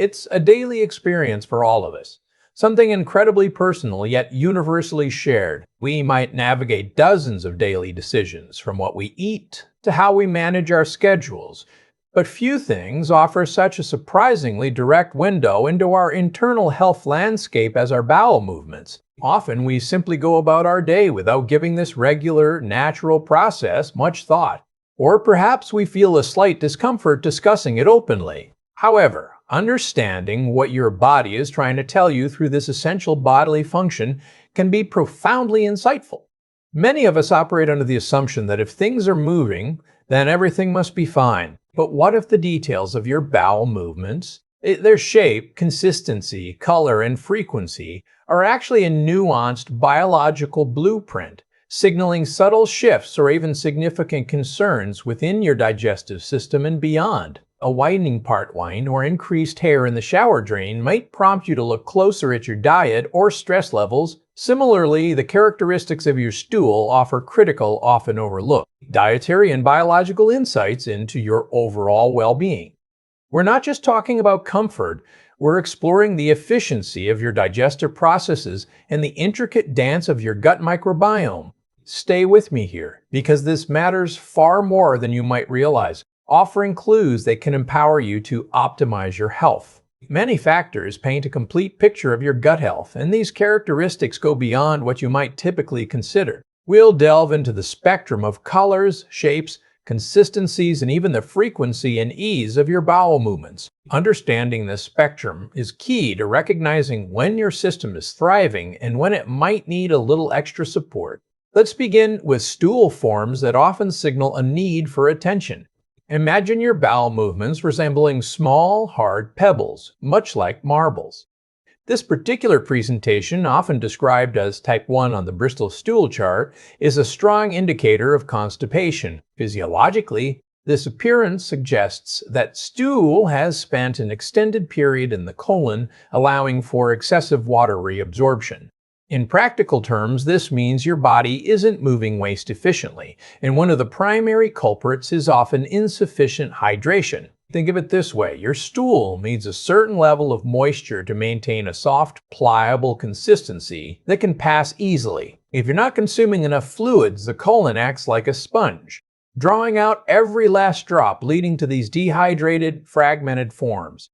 It's a daily experience for all of us. Something incredibly personal yet universally shared. We might navigate dozens of daily decisions, from what we eat to how we manage our schedules. But few things offer such a surprisingly direct window into our internal health landscape as our bowel movements. Often we simply go about our day without giving this regular, natural process much thought. Or perhaps we feel a slight discomfort discussing it openly. However, understanding what your body is trying to tell you through this essential bodily function can be profoundly insightful. Many of us operate under the assumption that if things are moving, then everything must be fine. But what if the details of your bowel movements, their shape, consistency, color, and frequency, are actually a nuanced biological blueprint, signaling subtle shifts or even significant concerns within your digestive system and beyond? A widening part line or increased hair in the shower drain might prompt you to look closer at your diet or stress levels. Similarly, the characteristics of your stool offer critical, often overlooked, dietary and biological insights into your overall well-being. We're not just talking about comfort, we're exploring the efficiency of your digestive processes and the intricate dance of your gut microbiome. Stay with me here, because this matters far more than you might realize, offering clues that can empower you to optimize your health. Many factors paint a complete picture of your gut health, and these characteristics go beyond what you might typically consider. We'll delve into the spectrum of colors, shapes, consistencies, and even the frequency and ease of your bowel movements. Understanding this spectrum is key to recognizing when your system is thriving and when it might need a little extra support. Let's begin with stool forms that often signal a need for attention. Imagine your bowel movements resembling small, hard pebbles, much like marbles. This particular presentation, often described as type 1 on the Bristol stool chart, is a strong indicator of constipation. Physiologically, this appearance suggests that stool has spent an extended period in the colon, allowing for excessive water reabsorption. In practical terms, this means your body isn't moving waste efficiently, and one of the primary culprits is often insufficient hydration. Think of it this way: your stool needs a certain level of moisture to maintain a soft, pliable consistency that can pass easily. If you're not consuming enough fluids, the colon acts like a sponge, drawing out every last drop, leading to these dehydrated, fragmented forms.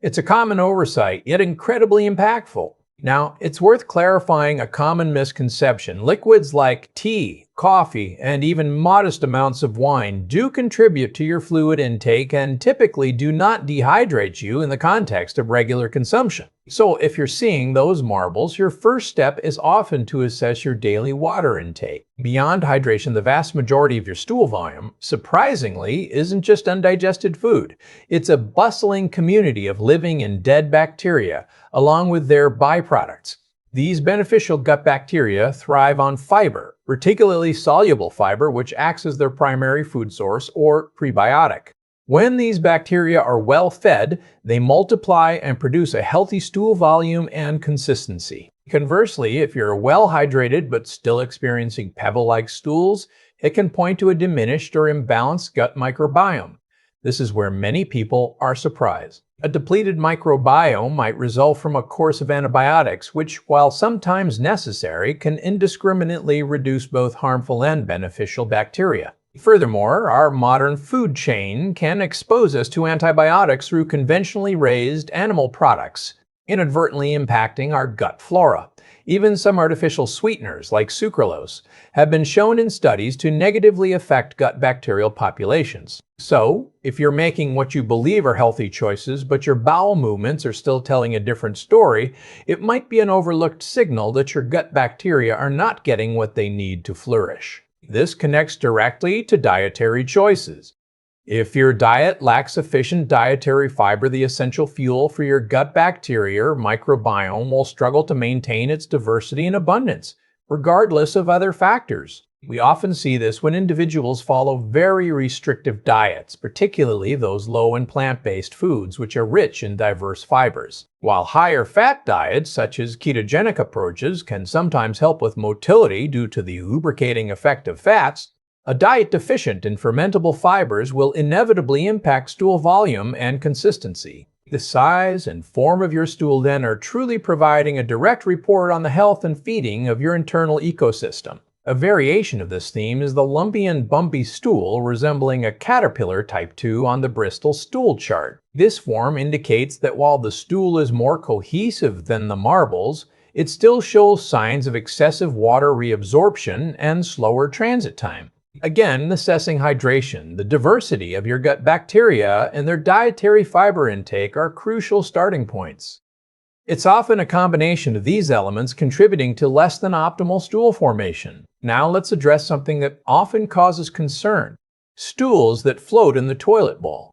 It's a common oversight, yet incredibly impactful. Now, it's worth clarifying a common misconception. Liquids like tea, coffee, and even modest amounts of wine do contribute to your fluid intake and typically do not dehydrate you in the context of regular consumption. So if you're seeing those marbles, your first step is often to assess your daily water intake. Beyond hydration, the vast majority of your stool volume, surprisingly, isn't just undigested food. It's a bustling community of living and dead bacteria, along with their byproducts. These beneficial gut bacteria thrive on fiber, particularly soluble fiber, which acts as their primary food source or prebiotic. When these bacteria are well fed, they multiply and produce a healthy stool volume and consistency. Conversely, if you're well hydrated but still experiencing pebble-like stools, it can point to a diminished or imbalanced gut microbiome. This is where many people are surprised. A depleted microbiome might result from a course of antibiotics, which, while sometimes necessary, can indiscriminately reduce both harmful and beneficial bacteria. Furthermore, our modern food chain can expose us to antibiotics through conventionally raised animal products, inadvertently impacting our gut flora. Even some artificial sweeteners, like sucralose, have been shown in studies to negatively affect gut bacterial populations. So, if you're making what you believe are healthy choices, but your bowel movements are still telling a different story, it might be an overlooked signal that your gut bacteria are not getting what they need to flourish. This connects directly to dietary choices. If your diet lacks sufficient dietary fiber, the essential fuel for your gut bacteria or microbiome will struggle to maintain its diversity and abundance, regardless of other factors. We often see this when individuals follow very restrictive diets, particularly those low in plant-based foods, which are rich in diverse fibers. While higher fat diets, such as ketogenic approaches, can sometimes help with motility due to the lubricating effect of fats, a diet deficient in fermentable fibers will inevitably impact stool volume and consistency. The size and form of your stool then are truly providing a direct report on the health and feeding of your internal ecosystem. A variation of this theme is the lumpy and bumpy stool resembling a caterpillar type 2 on the Bristol stool chart. This form indicates that while the stool is more cohesive than the marbles, it still shows signs of excessive water reabsorption and slower transit time. Again, assessing hydration, the diversity of your gut bacteria, and their dietary fiber intake are crucial starting points. It's often a combination of these elements contributing to less than optimal stool formation. Now let's address something that often causes concern: stools that float in the toilet bowl.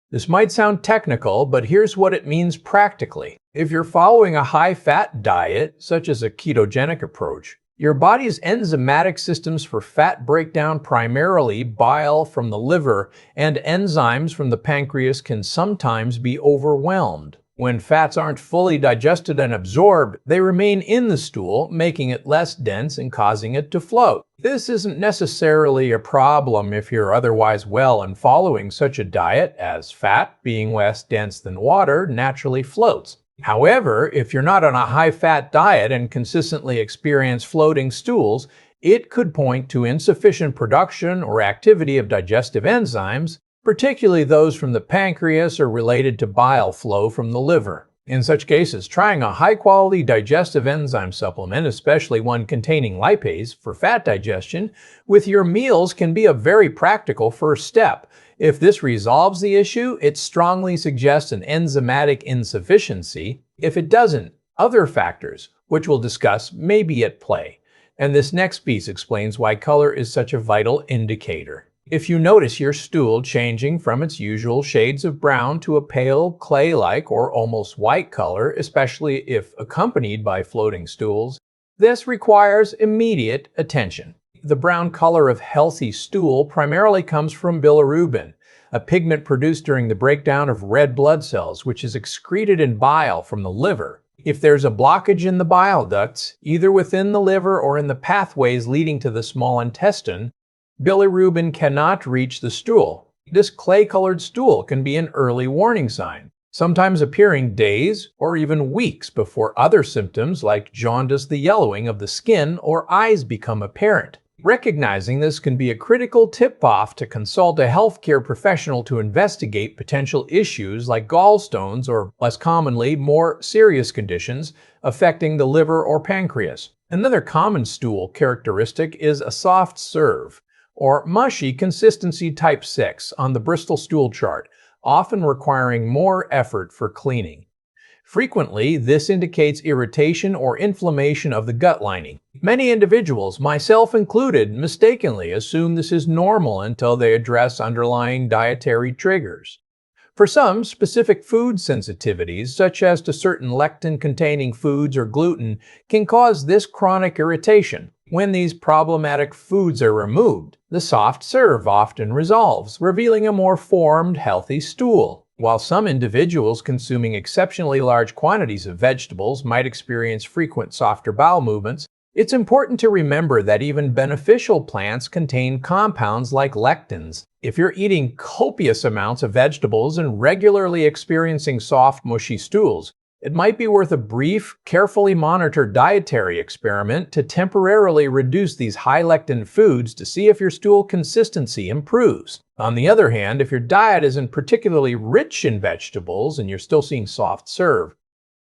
This might sound technical, but here's what it means practically. If you're following a high-fat diet, such as a ketogenic approach, your body's enzymatic systems for fat breakdown, primarily bile from the liver and enzymes from the pancreas, can sometimes be overwhelmed. When fats aren't fully digested and absorbed, they remain in the stool, making it less dense and causing it to float. This isn't necessarily a problem if you're otherwise well and following such a diet, as fat, being less dense than water, naturally floats. However, if you're not on a high-fat diet and consistently experience floating stools, it could point to insufficient production or activity of digestive enzymes, particularly those from the pancreas or related to bile flow from the liver. In such cases, trying a high-quality digestive enzyme supplement, especially one containing lipase for fat digestion, with your meals can be a very practical first step. If this resolves the issue, it strongly suggests an enzymatic insufficiency. If it doesn't, other factors, which we'll discuss, may be at play. And this next piece explains why color is such a vital indicator. If you notice your stool changing from its usual shades of brown to a pale, clay-like or almost white color, especially if accompanied by floating stools, this requires immediate attention. The brown color of healthy stool primarily comes from bilirubin, a pigment produced during the breakdown of red blood cells, which is excreted in bile from the liver. If there's a blockage in the bile ducts, either within the liver or in the pathways leading to the small intestine, bilirubin cannot reach the stool. This clay-colored stool can be an early warning sign, sometimes appearing days or even weeks before other symptoms like jaundice, the yellowing of the skin, or eyes become apparent. Recognizing this can be a critical tip-off to consult a healthcare professional to investigate potential issues like gallstones or, less commonly, more serious conditions affecting the liver or pancreas. Another common stool characteristic is a soft serve, or mushy consistency type 6 on the Bristol stool chart, often requiring more effort for cleaning. Frequently, this indicates irritation or inflammation of the gut lining. Many individuals, myself included, mistakenly assume this is normal until they address underlying dietary triggers. For some, specific food sensitivities, such as to certain lectin-containing foods or gluten, can cause this chronic irritation. When these problematic foods are removed, the soft serve often resolves, revealing a more formed, healthy stool. While some individuals consuming exceptionally large quantities of vegetables might experience frequent softer bowel movements, it's important to remember that even beneficial plants contain compounds like lectins. If you're eating copious amounts of vegetables and regularly experiencing soft, mushy stools, it might be worth a brief, carefully monitored dietary experiment to temporarily reduce these high-lectin foods to see if your stool consistency improves. On the other hand, if your diet isn't particularly rich in vegetables and you're still seeing soft serve,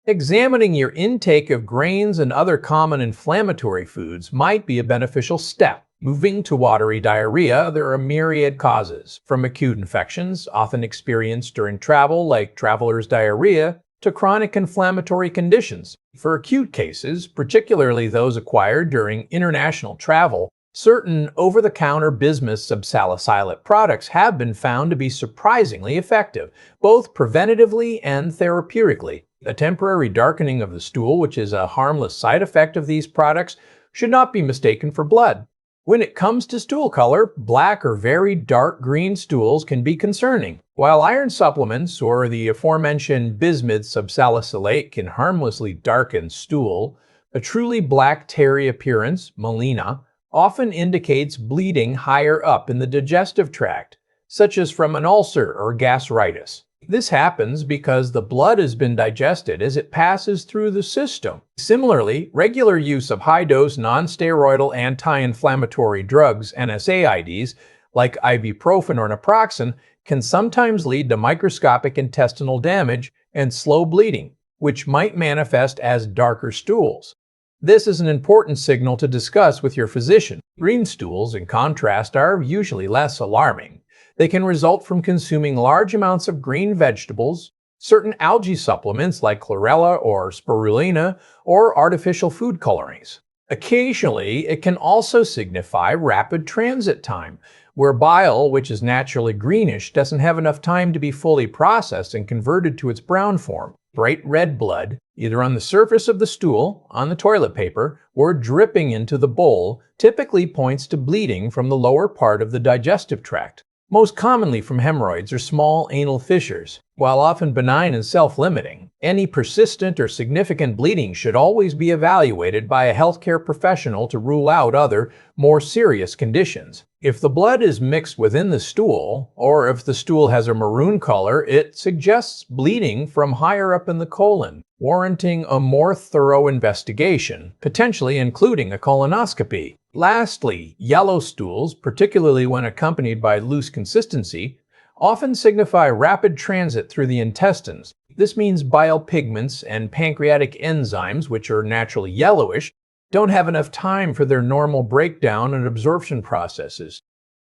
examining your intake of grains and other common inflammatory foods might be a beneficial step. Moving to watery diarrhea, there are myriad causes, from acute infections, often experienced during travel like traveler's diarrhea, to chronic inflammatory conditions. For acute cases, particularly those acquired during international travel, certain over-the-counter bismuth subsalicylate products have been found to be surprisingly effective, both preventatively and therapeutically. A temporary darkening of the stool, which is a harmless side effect of these products, should not be mistaken for blood. When it comes to stool color, black or very dark green stools can be concerning. While iron supplements or the aforementioned bismuth subsalicylate can harmlessly darken stool, a truly black terry appearance, melena, often indicates bleeding higher up in the digestive tract, such as from an ulcer or gastritis. This happens because the blood has been digested as it passes through the system. Similarly, regular use of high-dose non-steroidal anti-inflammatory drugs, NSAIDs, like ibuprofen or naproxen, can sometimes lead to microscopic intestinal damage and slow bleeding, which might manifest as darker stools. This is an important signal to discuss with your physician. Green stools, in contrast, are usually less alarming. They can result from consuming large amounts of green vegetables, certain algae supplements like chlorella or spirulina, or artificial food colorings. Occasionally, it can also signify rapid transit time, where bile, which is naturally greenish, doesn't have enough time to be fully processed and converted to its brown form. Bright red blood, either on the surface of the stool, on the toilet paper, or dripping into the bowl, typically points to bleeding from the lower part of the digestive tract, most commonly from hemorrhoids or small anal fissures. While often benign and self-limiting, any persistent or significant bleeding should always be evaluated by a healthcare professional to rule out other, more serious conditions. If the blood is mixed within the stool, or if the stool has a maroon color, it suggests bleeding from higher up in the colon, warranting a more thorough investigation, potentially including a colonoscopy. Lastly, yellow stools, particularly when accompanied by loose consistency, often signify rapid transit through the intestines. This means bile pigments and pancreatic enzymes, which are naturally yellowish, don't have enough time for their normal breakdown and absorption processes.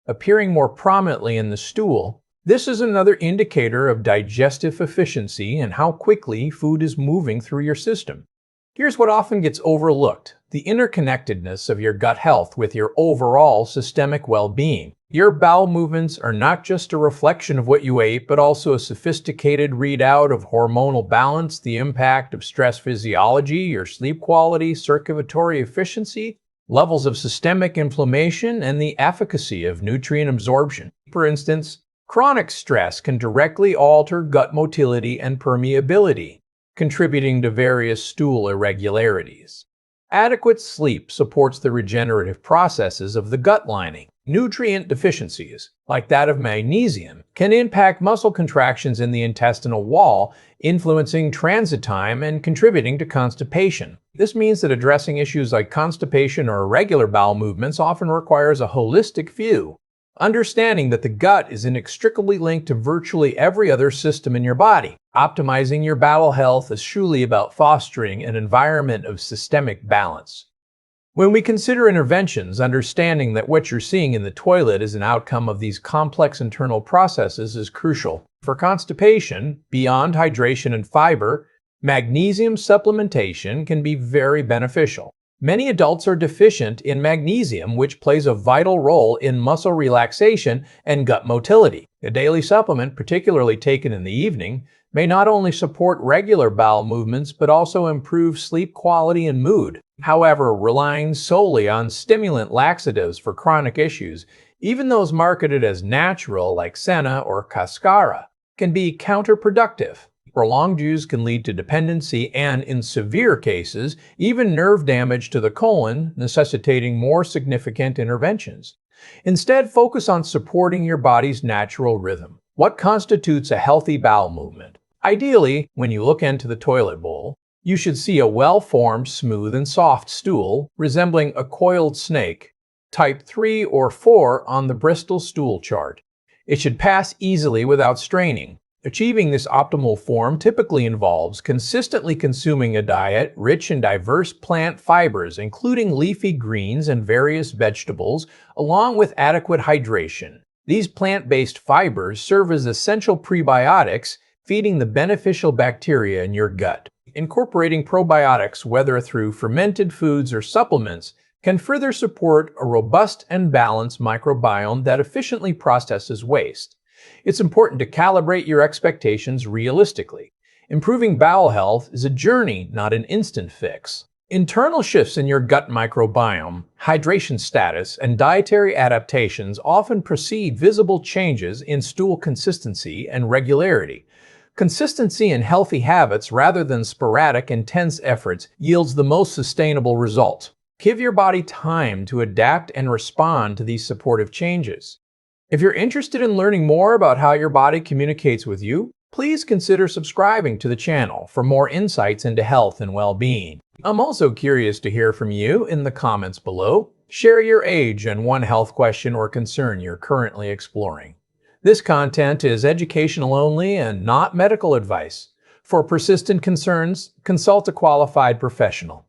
Appearing more prominently in the stool, this is another indicator of digestive efficiency and how quickly food is moving through your system. Here's what often gets overlooked: the interconnectedness of your gut health with your overall systemic well-being. Your bowel movements are not just a reflection of what you ate, but also a sophisticated readout of hormonal balance, the impact of stress physiology, your sleep quality, circulatory efficiency, levels of systemic inflammation, and the efficacy of nutrient absorption. For instance, chronic stress can directly alter gut motility and permeability, contributing to various stool irregularities. Adequate sleep supports the regenerative processes of the gut lining. Nutrient deficiencies, like that of magnesium, can impact muscle contractions in the intestinal wall, influencing transit time and contributing to constipation. This means that addressing issues like constipation or irregular bowel movements often requires a holistic view. Understanding that the gut is inextricably linked to virtually every other system in your body. Optimizing your bowel health is truly about fostering an environment of systemic balance. When we consider interventions, understanding that what you're seeing in the toilet is an outcome of these complex internal processes is crucial. For constipation, beyond hydration and fiber, magnesium supplementation can be very beneficial. Many adults are deficient in magnesium, which plays a vital role in muscle relaxation and gut motility. A daily supplement, particularly taken in the evening, may not only support regular bowel movements but also improve sleep quality and mood. However, relying solely on stimulant laxatives for chronic issues, even those marketed as natural like senna or cascara, can be counterproductive. Prolonged use can lead to dependency and, in severe cases, even nerve damage to the colon, necessitating more significant interventions. Instead, focus on supporting your body's natural rhythm. What constitutes a healthy bowel movement? Ideally, when you look into the toilet bowl, you should see a well-formed, smooth, and soft stool resembling a coiled snake, type 3 or 4 on the Bristol stool chart. It should pass easily without straining. Achieving this optimal form typically involves consistently consuming a diet rich in diverse plant fibers, including leafy greens and various vegetables, along with adequate hydration. These plant-based fibers serve as essential prebiotics, feeding the beneficial bacteria in your gut. Incorporating probiotics, whether through fermented foods or supplements, can further support a robust and balanced microbiome that efficiently processes waste. It's important to calibrate your expectations realistically. Improving bowel health is a journey, not an instant fix. Internal shifts in your gut microbiome, hydration status, and dietary adaptations often precede visible changes in stool consistency and regularity. Consistency in healthy habits rather than sporadic, intense efforts yields the most sustainable results. Give your body time to adapt and respond to these supportive changes. If you're interested in learning more about how your body communicates with you, please consider subscribing to the channel for more insights into health and well-being. I'm also curious to hear from you in the comments below. Share your age and one health question or concern you're currently exploring. This content is educational only and not medical advice. For persistent concerns, consult a qualified professional.